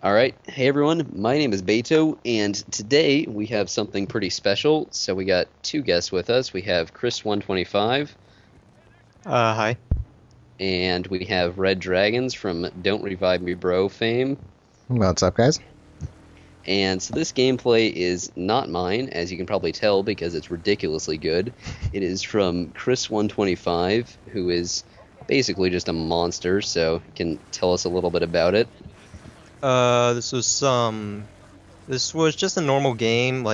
All right. Hey, everyone. My name is Beto, and today we have something pretty special. So we got two guests with us. We have Chriiis125, Hi. and we have Red Dragons from Don't Revive Me Bro fame. What's up, guys? And so this gameplay is not mine, as you can probably tell, because it's ridiculously good. It is from Chriiis125, who is basically just a monster, so he can tell us a little bit about it. This was just a normal game.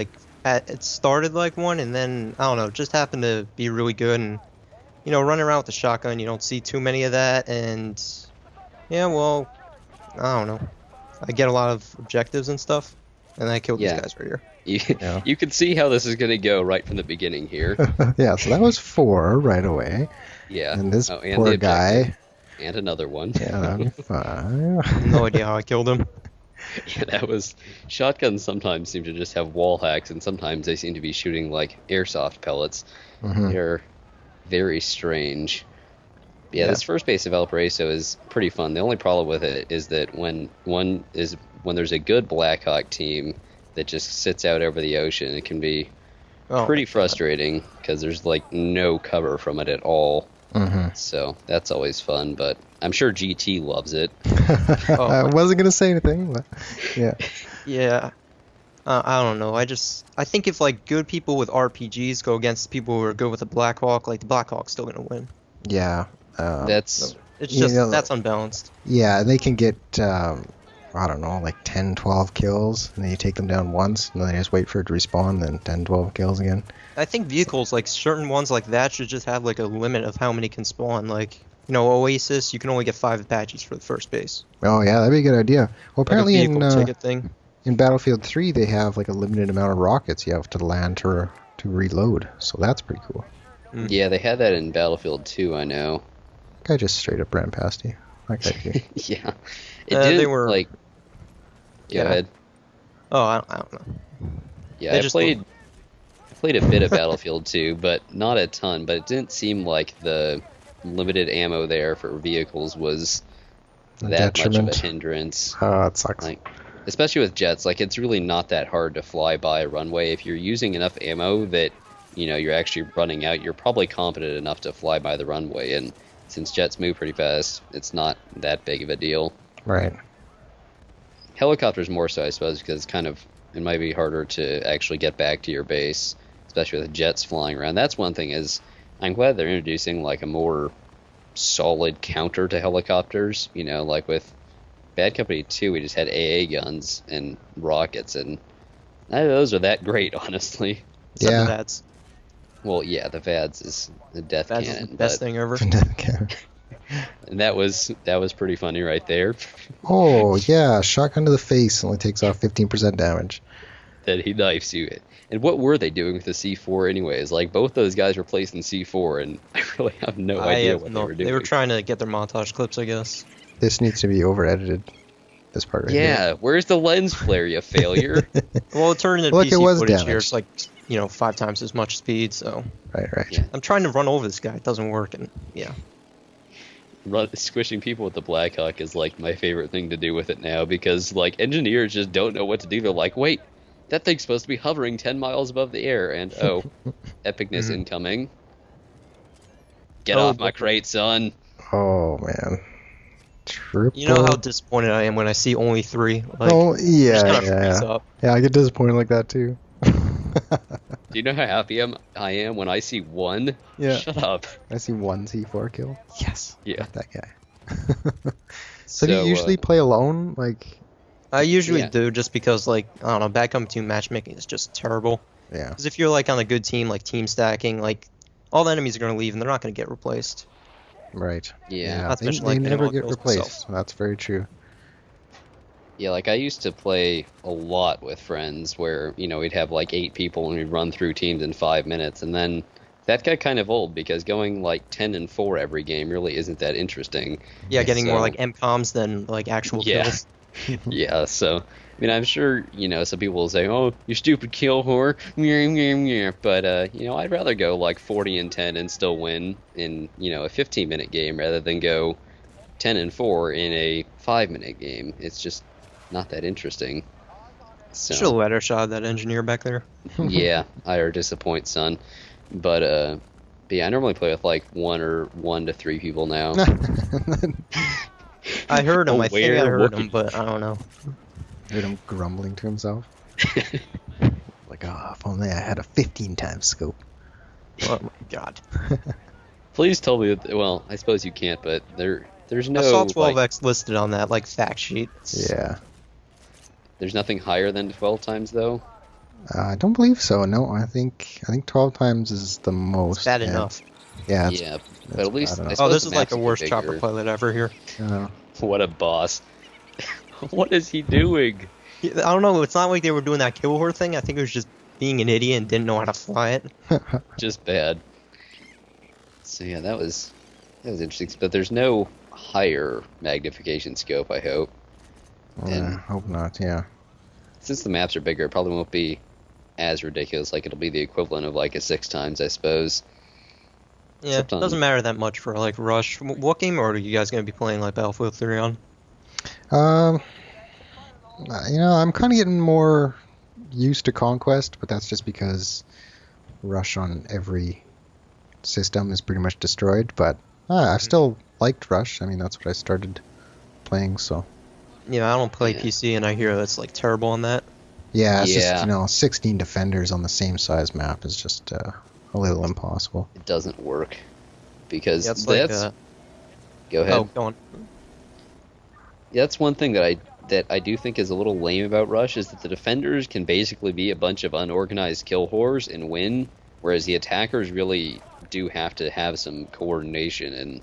It started like one, and then I don't know, just happened to be really good. And running around with the shotgun, you don't see too many of that. And yeah, well, I don't know. I get a lot of objectives and stuff, and I killed these Yeah. guys right here. You, Yeah. you can see how this is going to go right from the beginning here. Yeah, so that was four right away. Yeah. And this Oh, and poor the objective. guy. And another one. Yeah, five. No idea how I killed him. Yeah, that was shotguns sometimes seem to just have wall hacks, and sometimes they seem to be shooting like airsoft pellets. Mhm. They're very strange. Yeah, Yeah. this first base of Valparaiso is pretty fun. The only problem with it is that when there's a good Blackhawk team that just sits out over the ocean, it can be Oh, pretty frustrating because there's like no cover from it at all. Mhm. So that's always fun, but I'm sure GT loves it. Oh, I wasn't gonna say anything, but yeah. yeah. I don't know. I think if like good people with RPGs go against people who are good with a Blackhawk, like the Blackhawk's still gonna win. Yeah. That's It's You just know, that's unbalanced. Yeah, they can get, I don't know, like 10, 12 kills, and then you take them down once, and then they just wait for it to respawn, then 10, 12 kills again. I think vehicles, like certain ones like that, should just have like a limit of how many can spawn. Like, Oasis, you can only get 5 Apaches for the first base. Oh, yeah, that'd be a good idea. Well, Like a apparently vehicle ticket thing. in Battlefield 3, they have like a limited amount of rockets you have to land to reload, so that's pretty cool. Yeah, they had that in Battlefield 2, I know. Guy just straight up ran past you. Okay. Yeah. It They didn't were- like. Go Yeah. ahead. Oh, I don't know. Yeah, They I just played a bit of Battlefield 2, but not a ton. But it didn't seem like the limited ammo there for vehicles was A that much of a detriment. hindrance. Oh, it sucks. Like, especially with jets, like it's really not that hard to fly by a runway. If you're using enough ammo that you're actually running out, you're probably competent enough to fly by the runway. And since jets move pretty fast, it's not that big of a deal. Right. Helicopters more so, I suppose, because it might be harder to actually get back to your base, especially with jets flying around. That's one thing is I'm glad they're introducing like a more solid counter to helicopters. Like with Bad Company 2, we just had AA guns and rockets, and none of those are that great, honestly. Except Yeah. for that's Well, yeah, the VADS is the death that's cannon, the best but thing ever. and that was pretty funny right there. Oh, yeah, shotgun to the face only takes off 15% damage. That he knifes you. And what were they doing with the C4 anyways? Like, both those guys were placing C4, and I really have no idea what they were doing. They were trying to get their montage clips, I guess. This needs to be over-edited, this part right here. Yeah, where's the lens flare, you failure? Well, it turned into Look, it PC was footage here. damaged. It's like 5 times as much speed. So Right. Yeah. I'm trying to run over this guy. It doesn't work, and yeah. Squishing people with the Blackhawk is, like, my favorite thing to do with it now, because, like, engineers just don't know what to do. They're like, wait, that thing's supposed to be hovering 10 miles above the air, and, oh, epicness incoming. Get off my crate, son. Oh, man. Triple. You know how disappointed I am when I see only 3. Like, Oh, just yeah, kind of yeah. freeze up. Yeah, I get disappointed like that, too. Do you know how happy I am when I see one? Yeah. Shut up. I see one C4 kill. Yes. Yeah. Got that guy. So do you usually play alone? Like, I usually Yeah. do just because, like, I don't know, Bad Company 2 matchmaking is just terrible. yeah. Because if you're, like, on a good team, like team stacking, like, all the enemies are going to leave and they're not going to get replaced. Right. Yeah. Not They especially like never anyone get kills replaced. themselves. That's very true. Yeah, like I used to play a lot with friends where, we'd have like 8 people and we'd run through teams in 5 minutes, and then that got kind of old because going like 10-4 every game really isn't that interesting. Yeah, getting more So- like MCOMs than, like, actual Yeah. kills. Yeah, so I mean, I'm sure some people will say, "Oh, you stupid kill whore," but I'd rather go like 40-10 and still win in a 15-minute game rather than go 10-4 in a 5-minute game. It's just not that interesting. Should have So let her shot that engineer back there. yeah, I are disappoint, son. But yeah, I normally play with like 1 to 3 people now. I heard him. Oh, I think I where? heard What? him, but I don't know. Heard him grumbling to himself. Like, oh, if only I had a 15 times scope. Oh my god. Please tell me that. Well, I suppose you can't, but there's no. I saw like, 12x listed on that like fact sheet. Yeah. there's nothing higher than 12 times though. I don't believe so. No, I think 12 times is the most. It's bad and- enough. Yeah. Yeah, but that's at least. bad I enough. Oh, suppose this is like maps the would be worst chopper bigger. pilot ever here. What a boss! What is he doing? I don't know. It's not like they were doing that kill whore thing. I think it was just being an idiot and didn't know how to fly it. Just bad. So yeah, that was interesting. But there's no higher magnification scope, I hope. Yeah, hope not. Yeah. Since the maps are bigger, it probably won't be as ridiculous. Like it'll be the equivalent of like a 6 times, I suppose. Yeah, Except on- doesn't matter that much for like Rush. What game mode are you guys gonna be playing like Battlefield 3 on? I'm kind of getting more used to Conquest, but that's just because Rush on every system is pretty much destroyed. But I still liked Rush. I mean, that's what I started playing. So Yeah, I don't play Yeah. PC, and I hear that's like terrible on that. yeah, it's Yeah. just 16 defenders on the same size map is just a little impossible. It doesn't work because Yeah, it's like Go ahead. oh, go on. Yeah, that's one thing that I do think is a little lame about Rush is that the defenders can basically be a bunch of unorganized kill whores and win, whereas the attackers really do have to have some coordination, and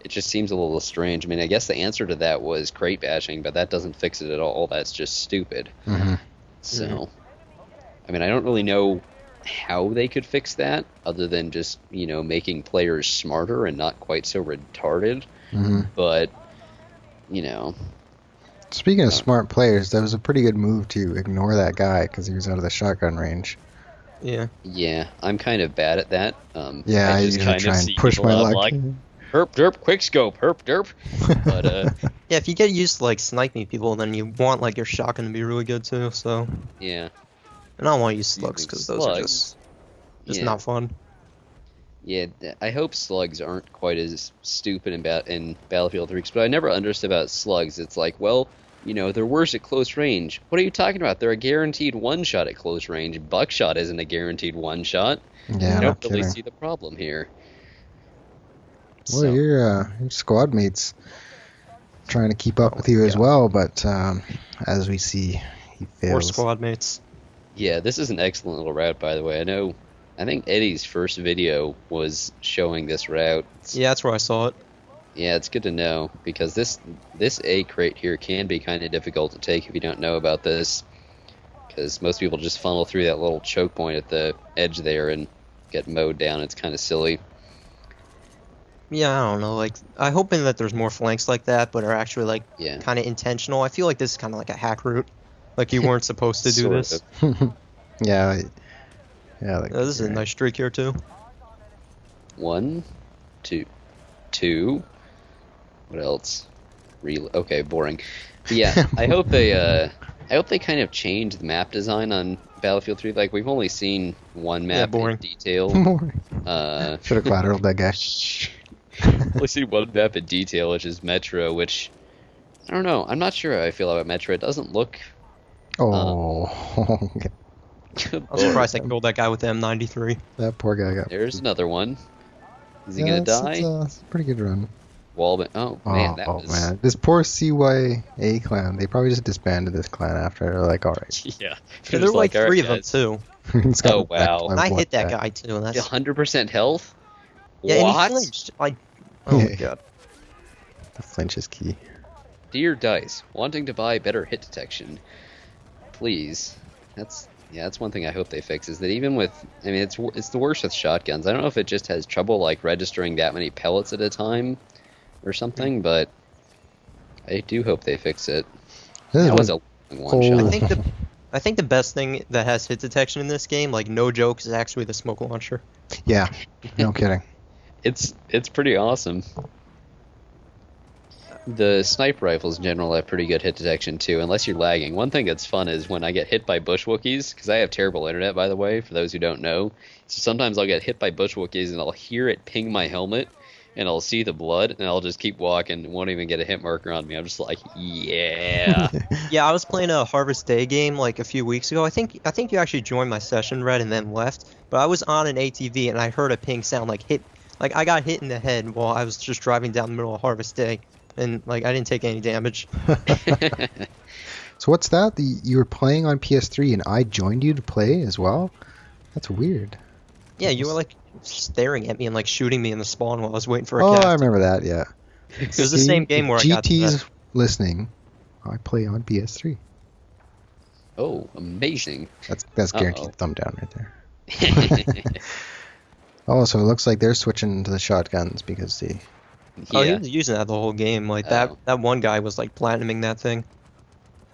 it just seems a little strange. I mean, I guess the answer to that was crate bashing, but that doesn't fix it at all. That's just stupid. Mm-hmm. So, I mean, I don't really know how they could fix that other than just, making players smarter and not quite so retarded. Mm-hmm. But, Speaking of smart players, that was a pretty good move to ignore that guy because he was out of the shotgun range. Yeah. yeah, I'm kind of bad at that. Yeah, I just usually kind of try and see push people my out luck. like, herp derp, quick scope, herp derp. But, Yeah, if you get used to like sniping people, then you want like your shotgun to be really good too. So, yeah. and I don't want to use slugs Using because those are just Yeah. not fun. Yeah, I hope slugs aren't quite as stupid in Battlefield 3, but I never understood about slugs. It's like, well, they're worse at close range. What are you talking about? They're a guaranteed one-shot at close range. Buckshot isn't a guaranteed one-shot. Yeah, I no don't really kidding. see the problem here. Well, So, your squad mates trying to keep up with you as yeah. well, but as we see, he Or fails. squad mates. yeah, this is an excellent little route, by the way. I think Eddie's first video was showing this route. Yeah, that's where I saw it. Yeah, it's good to know, because this A crate here can be kind of difficult to take if you don't know about this, because most people just funnel through that little choke point at the edge there and get mowed down. It's kind of silly. Yeah, I don't know. Like, I'm hoping that there's more flanks like that, but are actually like Yeah. kind of intentional. I feel like this is kind of like a hack route. Like you weren't supposed to do Sort this. of. yeah. Like, This is a nice streak here too. 1, 2. What else? Okay, boring. But yeah, I hope they kind of change the map design on Battlefield 3. Like, we've only seen one map boring. in detail. Should have collateraled that guy. Only seen one map in detail, which is Metro, which I don't know. I'm not sure how I feel about Metro. It doesn't look. Oh, I'm surprised I killed that guy with the M93. that poor guy got. There's another one. Is he gonna die? It's a pretty good run. Wallman. Oh man, that was. Man, this poor CYA clan. They probably just disbanded this clan after. They're like, all right. Yeah. Yeah, They're there just were like "All right, 3 of them guys." too. It's got Oh, back wow. to And my I blood hit that back. guy too, and that's 100% health. yeah. What? And he flinched. Oh my god. The flinch is key. Dear Dice, wanting to buy better hit detection, please. That's one thing I hope they fix, is that even with, I mean, it's the worst with shotguns. I don't know if it just has trouble like registering that many pellets at a time or something, but I do hope they fix it. This is That was a one- long one Oh. shot. I think the best thing that has hit detection in this game, like no joke, is actually the smoke launcher. Yeah, no kidding. It's pretty awesome. The sniper rifles in general have pretty good hit detection too, unless you're lagging. One thing that's fun is when I get hit by bush Wookiees, because I have terrible internet, by the way, for those who don't know. So sometimes I'll get hit by bush Wookiees and I'll hear it ping my helmet, and I'll see the blood, and I'll just keep walking and won't even get a hit marker on me. I'm just like, yeah. Yeah, I was playing a Harvest Day game like a few weeks ago. I think you actually joined my session, Red, and then left. But I was on an ATV and I heard a ping sound like hit, like I got hit in the head while I was just driving down the middle of Harvest Day, and like I didn't take any damage. So what's that? You were playing on PS3 and I joined you to play as well? That's weird. Yeah, you were like staring at me and like shooting me in the spawn while I was waiting for a Oh, cast. I remember that, yeah. It was the same game where I got to GT's that. listening. I play on PS3. Oh, amazing. That's guaranteed thumb down right there. Oh, so it looks like they're switching to the shotguns because they... Oh, he Yeah. was using that the whole game. Like Oh. that one guy was like platinuming that thing.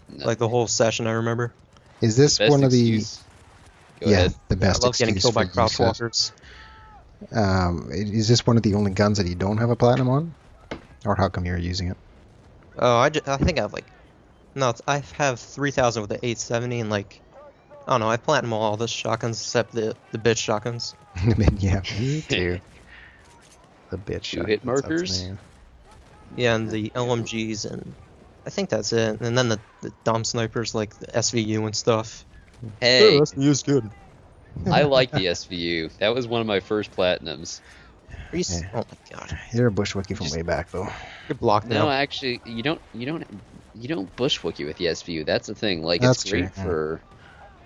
No. Like the whole session, I remember. Is this Best one of the... excuse. Go yeah, ahead. the best I love getting excuse killed by for use of- crosswalkers. Is this one of the only guns that you don't have a platinum on? Or how come you're using it? Oh, I think I have like, no, I have 3,000 with the 870 and like, I don't know, I platinum all the shotguns except the bitch shotguns. I mean, yeah, me too. The bitch Two shotguns, hit that's markers? the name. Yeah, and the LMGs and I think that's it. And then the dumb snipers like the SVU and stuff. Hey, SVU's good. I like the SVU. That was one of my first platinums. Chriiis, Yeah. oh my god, You're a bushwookie from way back, though. you're blocked No, now. actually, you don't bush Wookie with the SVU. That's the thing. Like, That's it's great true, yeah. for,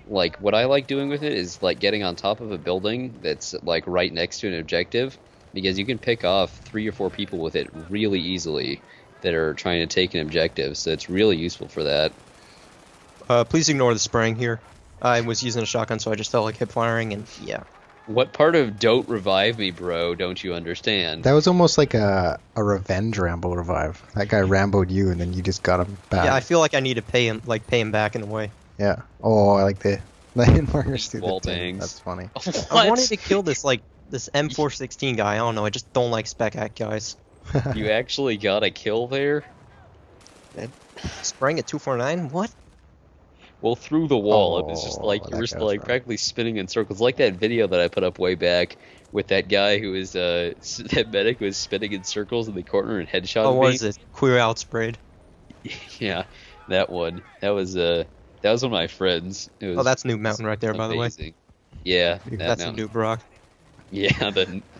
like, what I like doing with it is like getting on top of a building that's like right next to an objective, because you can pick off 3 or 4 people with it really easily that are trying to take an objective. So it's really useful for that. Please ignore the spraying here. I was using a shotgun, so I just felt like hip firing, and yeah. What part of "don't revive me, bro" don't you understand? That was almost like a revenge Rambo revive. That guy Rambo'd you, and then you just got him back. Yeah, I feel like I need to pay him back in a way. Yeah. Oh, I like the hit markers through Wall the tin. bangs. That's funny. I wanted to kill this this M416 guy. I don't know. I just don't like spec act guys. You actually got a kill there? Spraying at 249? What? Well, through the wall, it was just Oh, like that you were guy was like wrong. practically spinning in circles, like that video that I put up way back with that guy who was that medic who was spinning in circles in the corner and headshot Oh, me. what is it? Queer outsprayed. Yeah, that one. That was one of my friends. It was Oh, that's New Mountain right there, by the way. amazing. Yeah, that That's a mountain. new Brock. Yeah,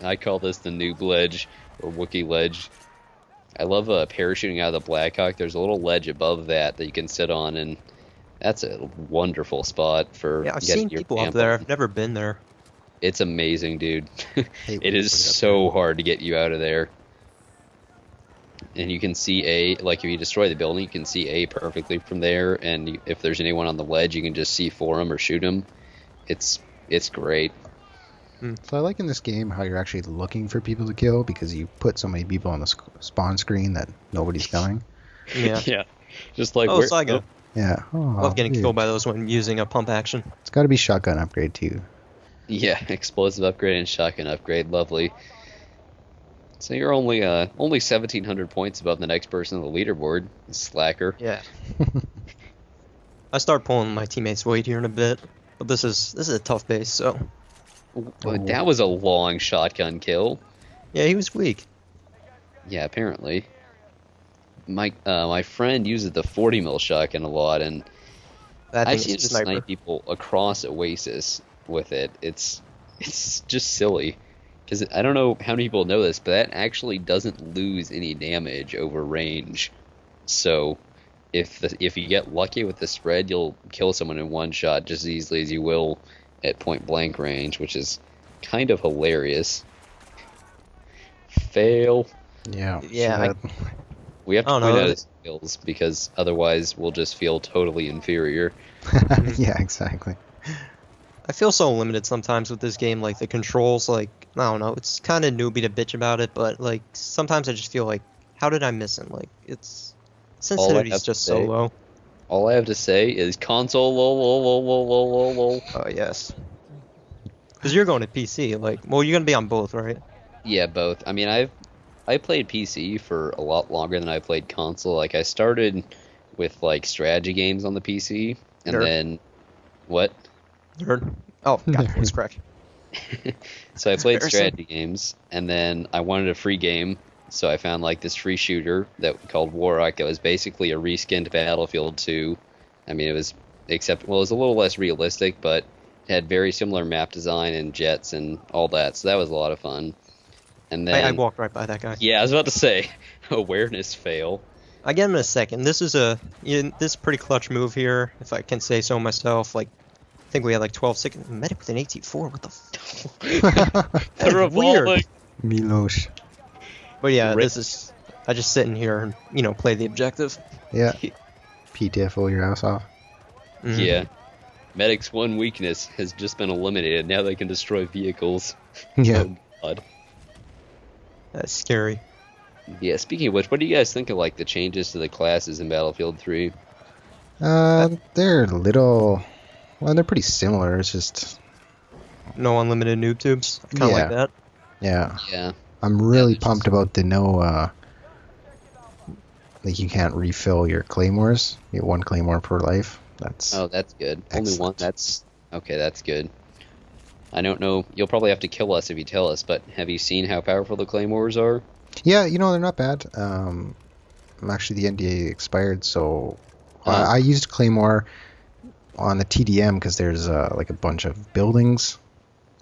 I call this the noob ledge or Wookiee ledge. I love parachuting out of the Blackhawk. There's a little ledge above that you can sit on, and that's a wonderful spot for Yeah, I've getting seen your people up camp there. on. I've never been there. It's amazing, dude. Hate It when is you put it up so hard to get you out of there. And you can see A, like if you destroy the building, you can see A perfectly from there. And if there's anyone on the ledge, you can just see for them or shoot them. It's great. So I like in this game how you're actually looking for people to kill because you put so many people on the spawn screen that nobody's killing. Yeah. Yeah. Just like Oh, where, Saigo. Yeah. Oh, Love getting weird. killed by those when using a pump action. It's got to be shotgun upgrade too. yeah, explosive upgrade and shotgun upgrade, lovely. So you're only 1,700 points above the next person on the leaderboard, slacker. Yeah. I start pulling my teammates' weight here in a bit, but this is a tough base. So Well, that was a long shotgun kill. yeah, he was weak. Yeah, apparently. My friend uses the 40 mil shotgun a lot, and That I've thing seen is to a sniper. snipe people across Oasis with it. It's just silly. Because I don't know how many people know this, but that actually doesn't lose any damage over range. So if you get lucky with the spread, you'll kill someone in one shot just as easily as you will at point blank range, which is kind of hilarious. Fail. Yeah. Yeah, so I- that- We have to Oh, point no, out his skills because otherwise we'll just feel totally inferior. yeah, exactly. I feel so limited sometimes with this game. Like the controls, like I don't know, it's kind of newbie to bitch about it, but like sometimes I just feel like, how did I miss it? Like it's sensitivity's have just to so say- low. All I have to say is console lol lol lol lol lol lol lol. Oh yes. Because you're going to PC, like, well, you're gonna be on both, right? Yeah, both. I mean, I've I played PC for a lot longer than I played console. Like I started with like strategy games on the PC, and Nerd. then what? Nerd. Oh, got the voice crack. So I played Embarrassing. strategy games, and then I wanted a free game, so I found like this free shooter that called Warrock. It was basically a reskinned Battlefield 2. I mean, it was it was a little less realistic, but it had very similar map design and jets and all that. So that was a lot of fun. And then I walked right by that guy. yeah, I was about to say awareness fail. I get him in a second. This is this is a pretty clutch move here, if I can say so myself. Like, I think we had like 12 seconds. Medic with an 18-4. What the? The revolving. Milosh. But yeah, Rip. this is. I just sit in here and play the objective. Yeah. PTFO your ass off. Mhm. Yeah. Medic's one weakness has just been eliminated. Now they can destroy vehicles. Yeah. Oh, God. That's scary. Yeah, speaking of which, what do you guys think of like the changes to the classes in Battlefield 3? They're little. Well, they're pretty similar. It's just. No unlimited noob tubes. I kind of like Yeah. that. Yeah. Yeah. I'm really they're pumped just- about the no. Like you can't refill your claymores. You get one claymore per life. That's. Oh, that's good. Only one. Excellent. That's okay. That's good. I don't know. You'll probably have to kill us if you tell us. But have you seen how powerful the claymores are? Yeah, they're not bad. Actually, the NDA expired, so Oh. I used Claymore on the TDM because there's like a bunch of buildings.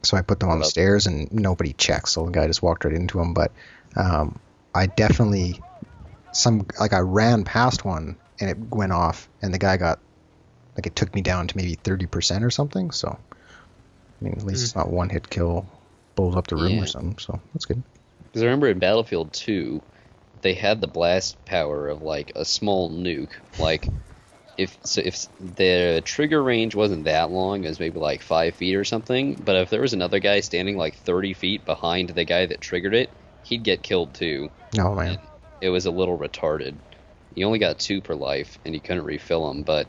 So I put them on the Love- stairs and nobody checks, so the guy just walked right into them. But I definitely I ran past one and it went off, and the guy got like it took me down to maybe 30% or something. So I mean, at least it's not one hit kill, blows up the room Yeah. or something. So that's good. Because I remember in Battlefield 2, they had the blast power of like a small nuke. Like if the trigger range wasn't that long, it was maybe like 5 feet or something. But if there was another guy standing like 30 feet behind the guy that triggered it, he'd get killed too. Oh man. It was a little retarded. You only got 2 per life, and you couldn't refill them, but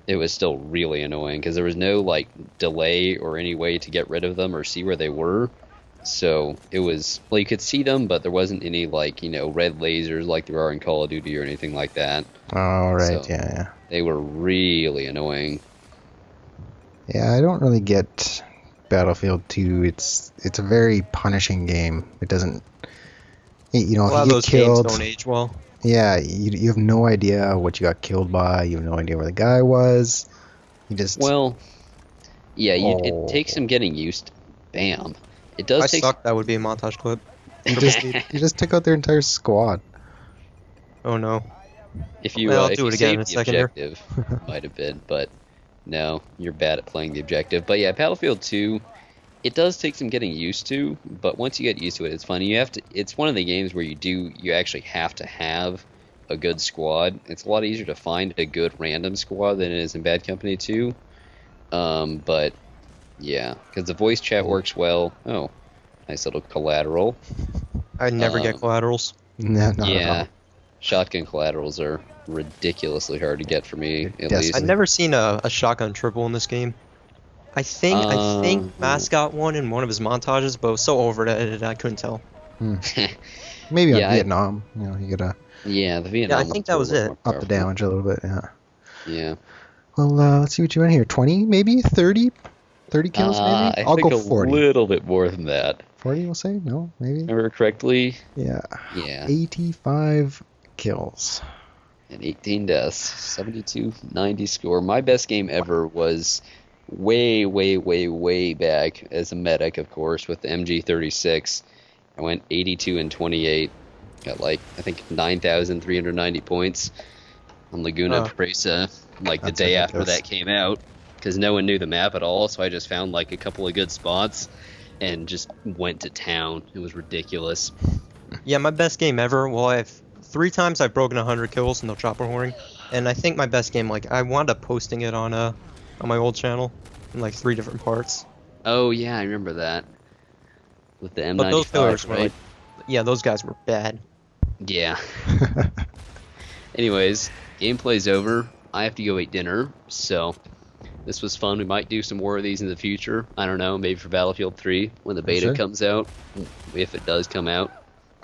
it was still really annoying because there was no like delay or any way to get rid of them or see where they were. So it was well, you could see them, but there wasn't any like red lasers like there are in Call of Duty or anything like that. Oh right, So- yeah. They were really annoying. Yeah, I don't really get Battlefield 2. It's a very punishing game. It doesn't, A if lot of you those get killed, games don't age well. yeah, you have no idea what you got killed by. You have no idea where the guy was. You just, Well, yeah, it Oh. takes some getting used. Bam. It If does I take. suck, that would be a montage clip. you just took out their entire squad. Oh no. If you, Well, I'll if do you it again in a saved the second here. objective, might have been, but no, you're bad at playing the objective. But yeah, Battlefield 2, it does take some getting used to, but once you get used to it, it's fun. You have to. It's one of the games where you actually have to have a good squad. It's a lot easier to find a good random squad than it is in Bad Company 2. But yeah, because the voice chat works well. Oh, nice little collateral. I never get Um, collaterals. No, not at Yeah, all. shotgun collaterals are ridiculously hard to get for me, at Yes, least. I've never seen a shotgun triple in this game. I think Mascot won in one of his montages, but it was so overedited I couldn't tell. Maybe Yeah, on I- Vietnam. You gotta Yeah, the Vietnam. I think that ones was were a it. lot up more the powerful. damage a little bit. Yeah. Yeah. Well, let's see what you want here. 20, maybe 30, 30 kills, maybe. I I'll think go a 40. little bit more than that. 40, we'll say. No, maybe. Remember correctly? Yeah. Yeah. 85 kills. And 18 deaths, 72-90 score. My best game ever was way, way, way, way back as a medic, of course, with the MG36. I went 82 and 28. Got I think 9,390 points on Laguna Oh. Presa, the That's day after ridiculous. that came out, because no one knew the map at all. So I just found a couple of good spots and just went to town. It was ridiculous. Yeah, my best game ever. Well, I've 3 times I've broken 100 kills, no chopper horning, and I think my best game, I wound up posting it on my old channel in 3 different parts. Oh yeah, I remember that with the M95, But those killers were right? yeah, those guys were bad. Yeah. Anyways, gameplay's over. I have to go eat dinner, so this was fun. We might do some more of these in the future. I don't know, maybe for Battlefield 3 when the beta Sure. comes out, if it does come out.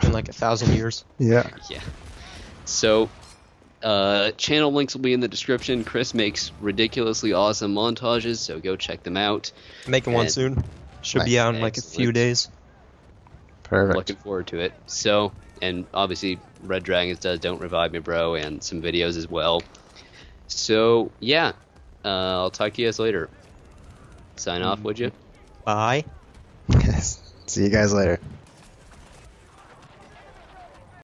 in like 1,000 years. Yeah. Yeah. So, channel links will be in the description. Chriiis makes ridiculously awesome montages, so go check them out. Making one And- soon. Should be out in like a few Excellent. days. Perfect. Looking forward to it. So, and obviously, Red Dragons does Don't Revive Me Bro and some videos as well. So, yeah, I'll talk to you guys later. Sign off, would you? Bye. See you guys later.